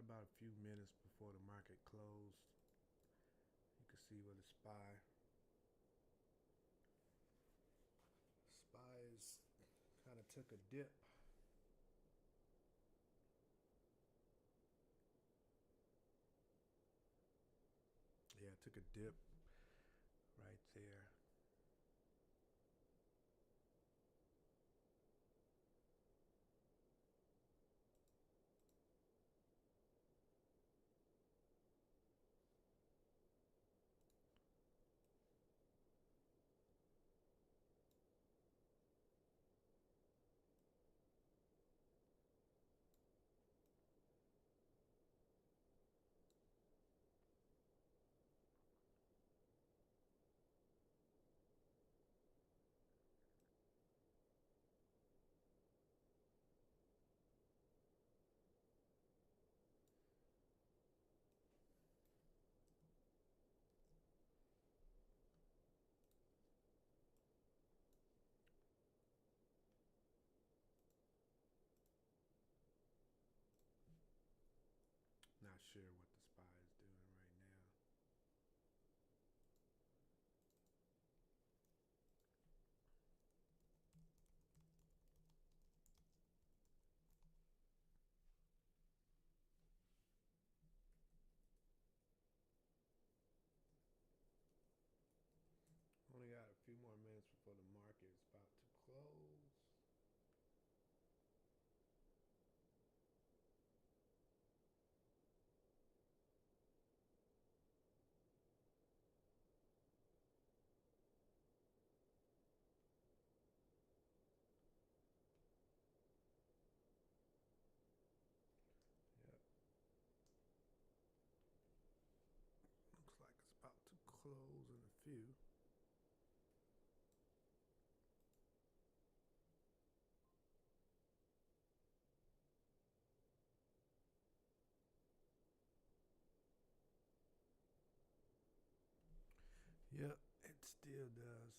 about a few minutes before the market closed. You can see where the SPY is kind of took a dip. Yeah, it took a dip right there. Not sure what the SPY is doing right now. Only got a few more minutes before the market is about to close. Yep. Looks like it's about to close in a few. Yep, it still does.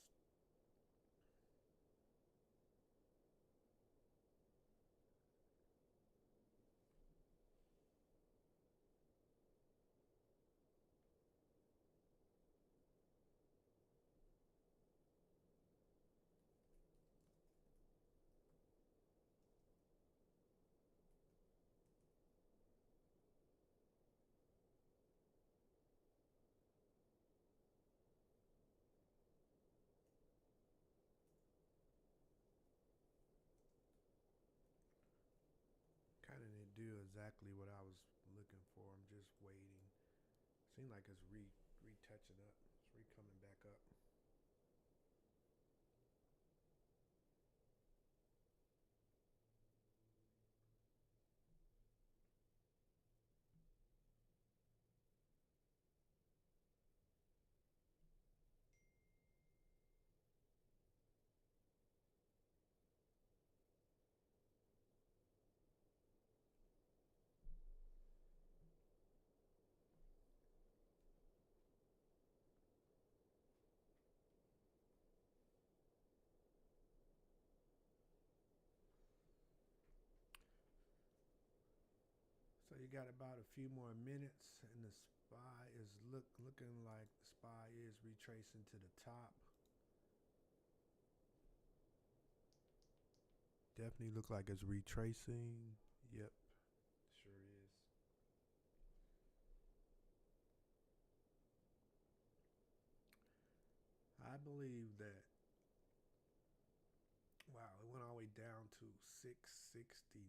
Kind of didn't do exactly what I was looking for. I'm just waiting. Seems like it's retouching up. It's coming back up. So you got about a few more minutes, and the SPY is looking like the SPY is retracing to the top. Definitely look like it's retracing. Yep, sure is. I believe that. Wow, it went all the way down to 669.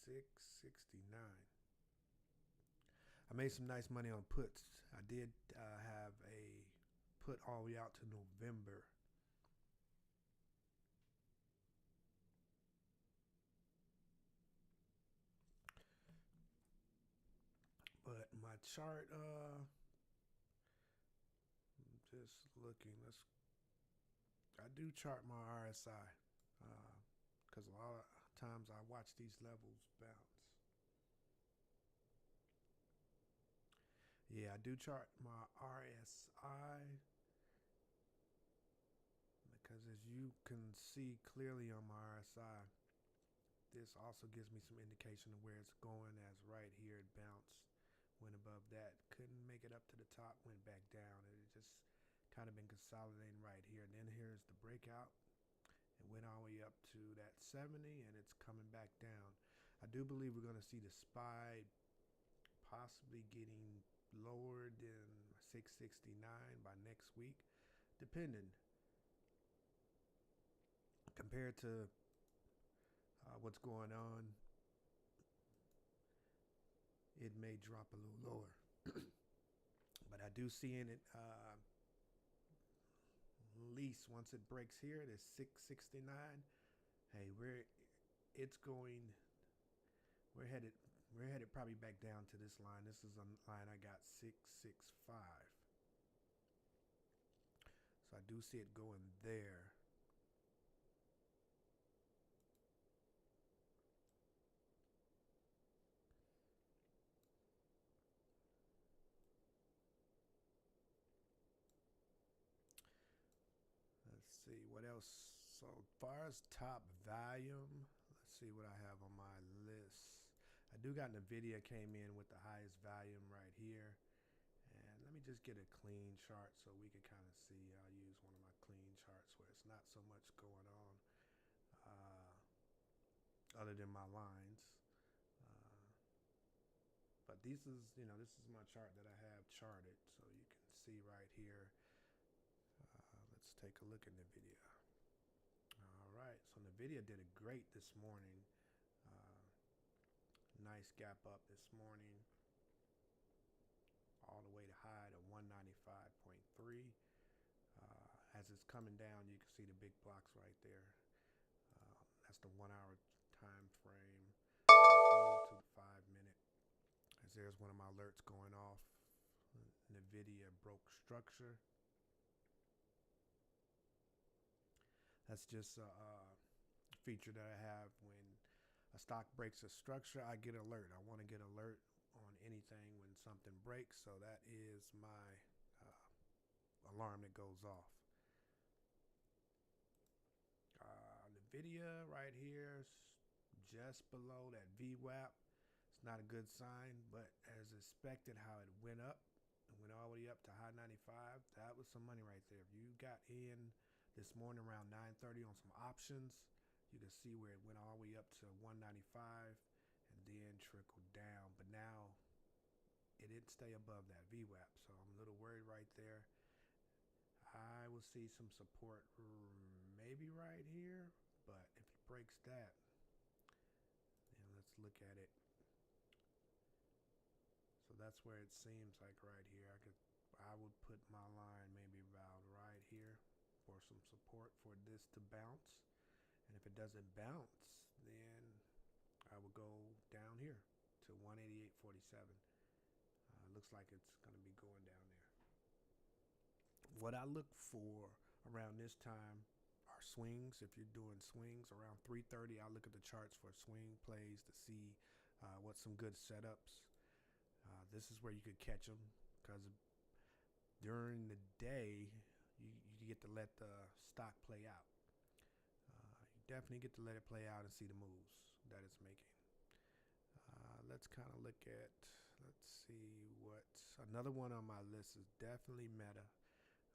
669. I made some nice money on puts. I did have a put all the way out to November. But my chart, just looking. I do chart my RSI because a lot of times I watch these levels bounce. Yeah, I do chart my RSI because as you can see clearly on my RSI, this also gives me some indication of where it's going, as right here it bounced, went above that, couldn't make it up to the top, went back down, and it just kind of been consolidating right here. And then here's the breakout. It went all the way up to that 70, and it's coming back down. I do believe we're going to see the SPY possibly getting lower than 669 by next week, depending. Compared to what's going on, it may drop a little lower. But I do see in it, at least once it breaks here, it is 669. Hey, it's going, we're headed probably back down to this line. This is a line I got 665. So I do see it going there. Let's see what else. So far as top volume, let's see what I have on my list. I do got Nvidia came in with the highest volume right here. And let me just get a clean chart so we can kind of see. I'll use one of my clean charts where it's not so much going on other than my lines. But this is my chart that I have charted, so you can see right here. Let's take a look at Nvidia. All right, so Nvidia did a great this morning. Nice gap up this morning, all the way to high to 195.3. As it's coming down, you can see the big blocks right there. That's the 1 hour time frame. Let's move to 5 minute. As there's one of my alerts going off. Nvidia broke structure. That's just a feature that I have. When a stock breaks a structure, I get alert. I want to get alert on anything when something breaks, so that is my alarm that goes off. Nvidia right here is just below that VWAP. It's not a good sign, but as expected, how it went up, it went all the way up to high 95. That was some money right there. If you got in this morning around 9:30 on some options, you can see where it went all the way up to 195 and then trickled down. But now it didn't stay above that VWAP, so I'm a little worried right there. I will see some support maybe right here, but if it breaks that, then let's look at it. So that's where it seems like right here. I would put my line maybe about right here for some support for this to bounce. And if it doesn't bounce, then I will go down here to 188.47. Looks like it's going to be going down there. What I look for around this time are swings. If you're doing swings around 3:30, I look at the charts for swing plays to see what's some good setups. This is where you could catch them, because during the day you get to let the stock play out. You definitely get to let it play out and see the moves that it's making. Let's kind of look at, let's see what, another one on my list is definitely Meta.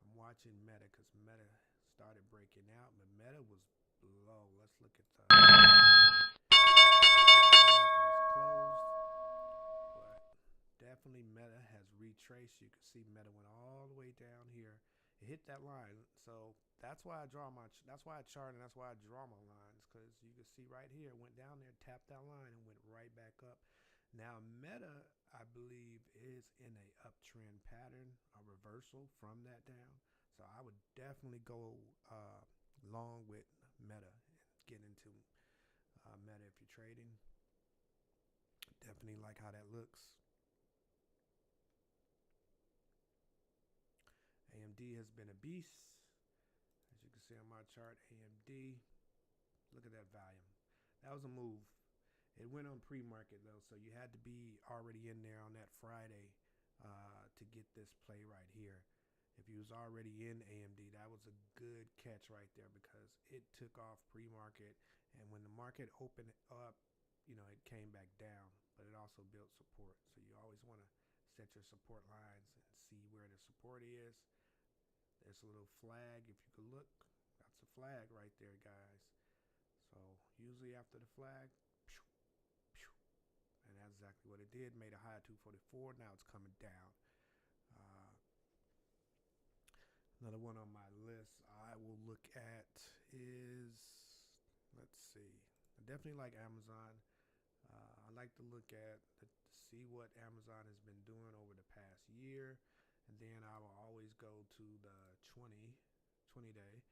I'm watching Meta because Meta started breaking out, but Meta was low. Let's look at the market is closed, but definitely Meta has retraced. You can see Meta went all the way down here. It hit that line, so that's why I chart, and that's why I draw my lines, because you can see right here, it went down there, tapped that line, and went right back up. Now Meta, I believe, is in a uptrend pattern, a reversal from that down. So I would definitely go long with Meta and get into Meta if you're trading. Definitely like how that looks. AMD has been a beast. As you can see on my chart, AMD, look at that volume. That was a move. It went on pre-market though, so you had to be already in there on that Friday to get this play right here. If you was already in AMD, that was a good catch right there, because it took off pre-market And when the market opened up, it came back down, but it also built support. So you always want to set your support lines and see where the support is. There's a little flag. If you could look, that's a flag right there, guys. So usually after the flag, pew, pew, and that's exactly what it did. Made a high of 244. Now it's coming down. Another one on my list I will look at is, let's see, I definitely like Amazon. I like to look at to see what Amazon has been doing over the past year, and then I will always go to the 20 day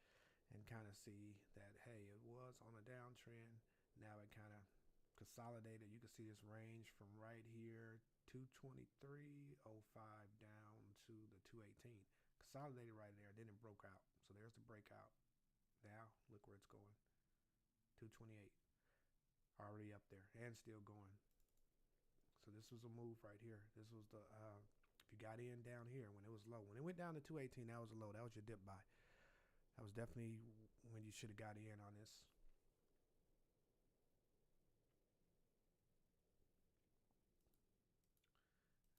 and kind of see that, hey, it was on a downtrend. Now it kind of consolidated. You can see this range from right here, 223.05 down to the 218. Consolidated right there, then it broke out. So there's the breakout. Now look where it's going. 228. Already up there and still going. So this was a move right here. This was the if you got in down here when it was low. When it went down to 218, that was a low. That was your dip buy. That was definitely when you should have got in on this.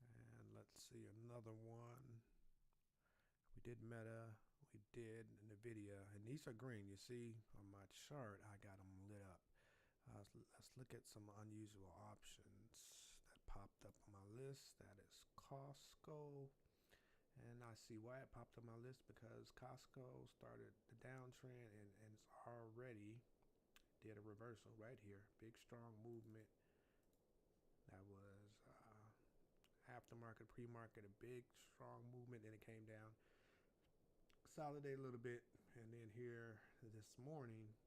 And let's see another one. We did Meta. We did Nvidia. And these are green. You see on my chart, I got them lit up. Let's look at some unusual options that popped up on my list. That is Costco. And I see why it popped on my list, because Costco started the downtrend and it's already did a reversal right here. Big, strong movement. That was aftermarket, pre-market, a big, strong movement. Then it came down, consolidated a little bit. And then here this morning,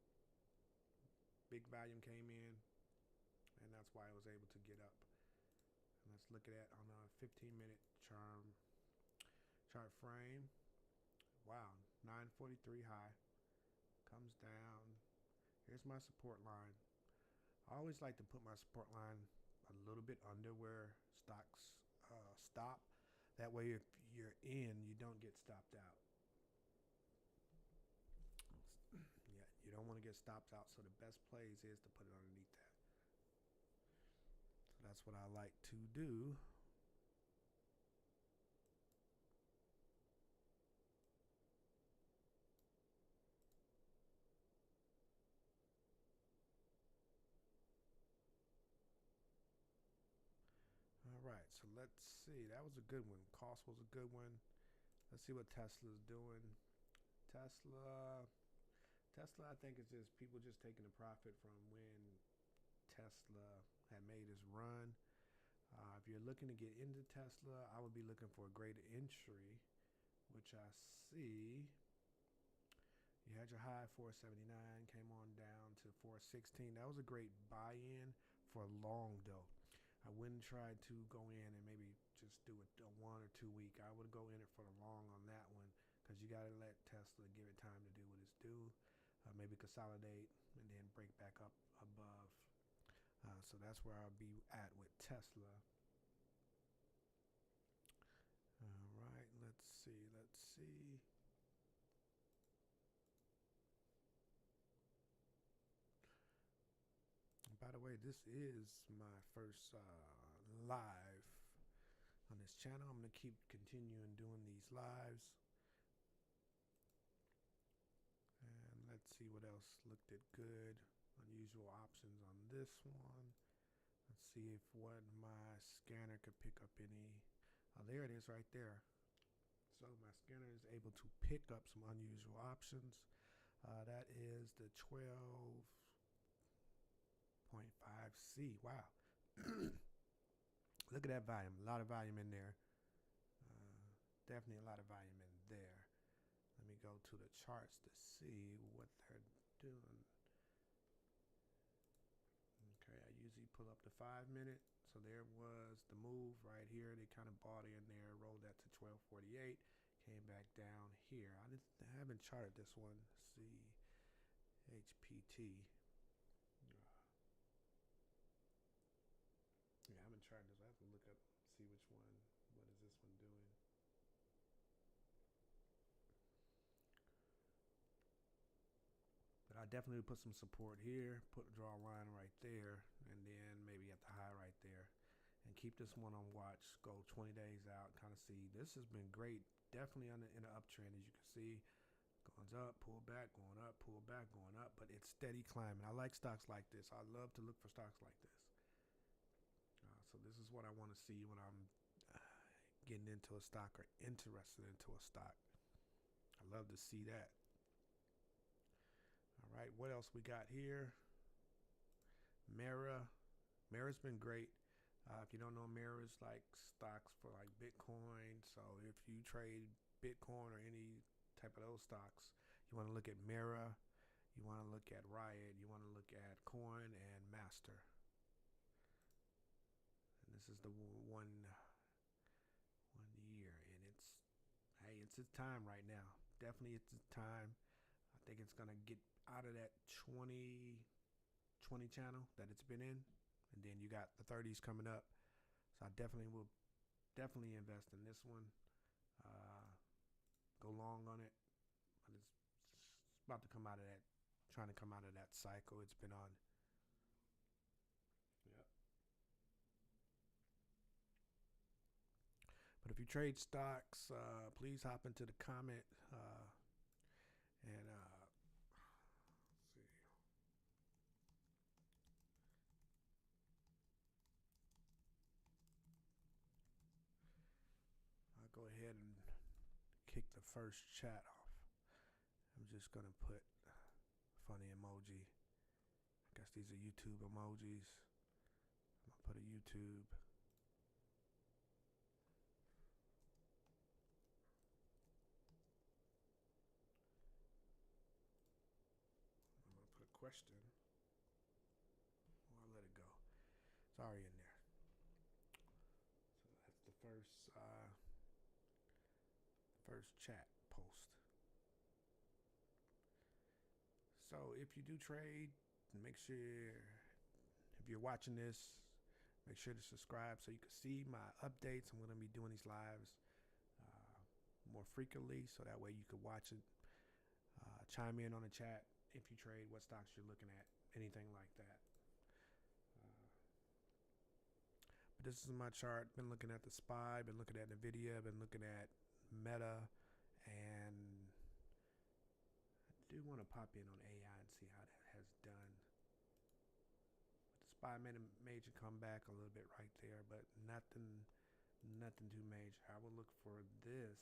big volume came in, and that's why I was able to get up. And let's look at that on a 15-minute chart frame. Wow, 943 high, comes down. Here's my support line. I always like to put my support line a little bit under where stocks stop. That way, if you're in, you don't get stopped out. Yeah, you don't want to get stopped out. So the best plays is to put it underneath that. So that's what I like to do. All right, so let's see. That was a good one. Cost was a good one. Let's see what Tesla's doing. Tesla, I think it's just people just taking the profit from when Tesla had made its run. If you're looking to get into Tesla, I would be looking for a great entry, which I see. You had your high 479, came on down to 416. That was a great buy-in for long, though. I wouldn't try to go in and maybe just do a 1 or 2 week. I would go in it for the long on that one, because you got to let Tesla give it time to do what it's due. Maybe consolidate and then break back up above. So that's where I'll be at with Tesla. All right, let's see. By the way, this is my first live on this channel. I'm going to keep continuing doing these lives. And let's see what else looked at good. Unusual options on this one. Let's see if what my scanner could pick up any. Oh, there it is right there. So my scanner is able to pick up some unusual options. That is the 12.5C. Wow. Look at that volume. A lot of volume in there. Definitely a lot of volume in there. Let me go to the charts to see what they're doing. Okay, I usually pull up the 5-minute. So there was the move right here. They kind of bought in there, rolled that to 1248, came back down here. I haven't charted this one. Let's see, HPT. Yeah, I haven't charted this. I have to look up, see which one. What is this one doing? But I definitely would put some support here, draw a line right there, and then maybe at the high right there, and keep this one on watch. Go 20 days out, kind of see. This has been great. Definitely in an uptrend, as you can see. Going up, pull back, going up, pull back, going up, but it's steady climbing. I like stocks like this. I love to look for stocks like this. So this is what I want to see when I'm getting into a stock or interested into a stock. I love to see that. All right, what else we got here? Mara. Mara's been great. If you don't know, Mara is like stocks for like Bitcoin. So if you trade Bitcoin or any type of those stocks, you want to look at Mara, you want to look at Riot, you want to look at Coin and Master. And this is the one year, and it's its time right now. Definitely it's its time. I think it's gonna get out of that 20 channel that it's been in, and then you got the 30s coming up. So I will invest in this one. Go long on it, but it's about to come out of that, trying to come out of that cycle it's been on. Yep. But if you trade stocks, please hop into the comment and let's see. I'll go ahead and kick the first chat off. I'm just gonna put funny emoji. I guess these are YouTube emojis. I'm gonna put a YouTube. I'm gonna put a question. I'll let it go. It's already in there. So that's the first chat post. So if you do trade, make sure, if you're watching this, make sure to subscribe so you can see my updates. I'm going to be doing these lives more frequently, so that way you can watch it. Chime in on the chat if you trade, what stocks you're looking at, anything like that. But this is my chart. Been looking at the SPY, been looking at NVIDIA, been looking at Meta, and I do want to pop in on AI and see how that has done. The SPY made a major comeback a little bit right there, but nothing too major. I will look for this.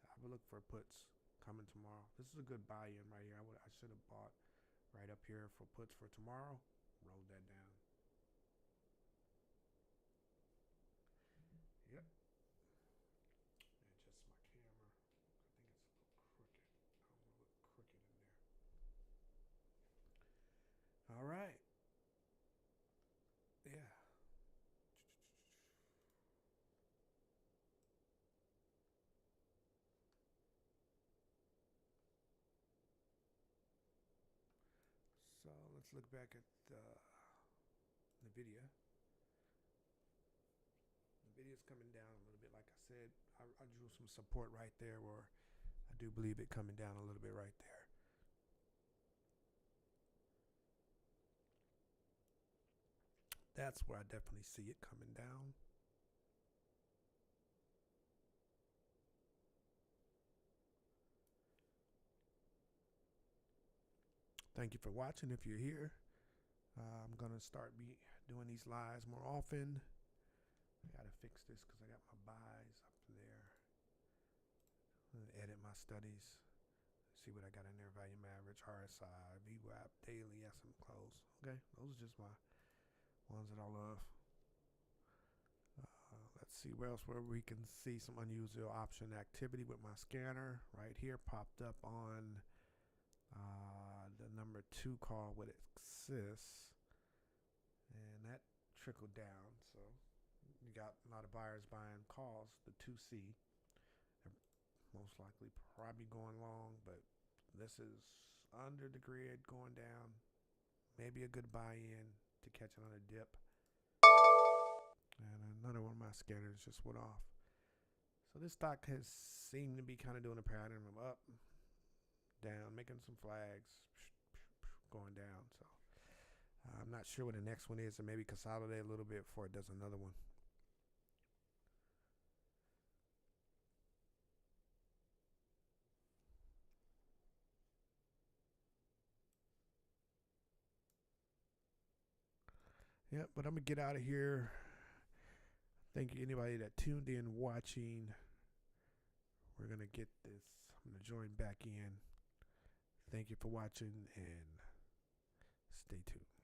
I will look for puts coming tomorrow. This is a good buy-in right here. I should have bought right up here for puts for tomorrow. Rolled that down. Yep. Adjust my camera. I think it's a little crooked. I don't want to look crooked in there. All right. Yeah. So let's look back at NVIDIA. NVIDIA's coming down a little bit. Like I said, I drew some support right there, where I do believe it coming down a little bit right there. That's where I definitely see it coming down. Thank you for watching. If you're here, I'm going to start doing these lives more often. I got to fix this because I got my buys up there. I'm going to edit my studies. See what I got in there. Volume average, RSI, VWAP, daily, SM close. Okay, those are just my ones that I love. Let's see where we can see some unusual option activity with my scanner. Right here popped up on the number 2 call with exists, and that trickled down. So you got a lot of buyers buying calls, the 2C. They're most likely probably going long, but this is under the grid going down. Maybe a good buy-in to catch another dip. And another one of my scanners just went off. So this stock has seemed to be kind of doing a pattern of up, down, making some flags, going down. So I'm not sure what the next one is, and maybe consolidate a little bit before it does another one. Yeah, but I'm gonna get out of here. Thank you anybody that tuned in watching. We're gonna get this. I'm gonna join back in. Thank you for watching and stay tuned.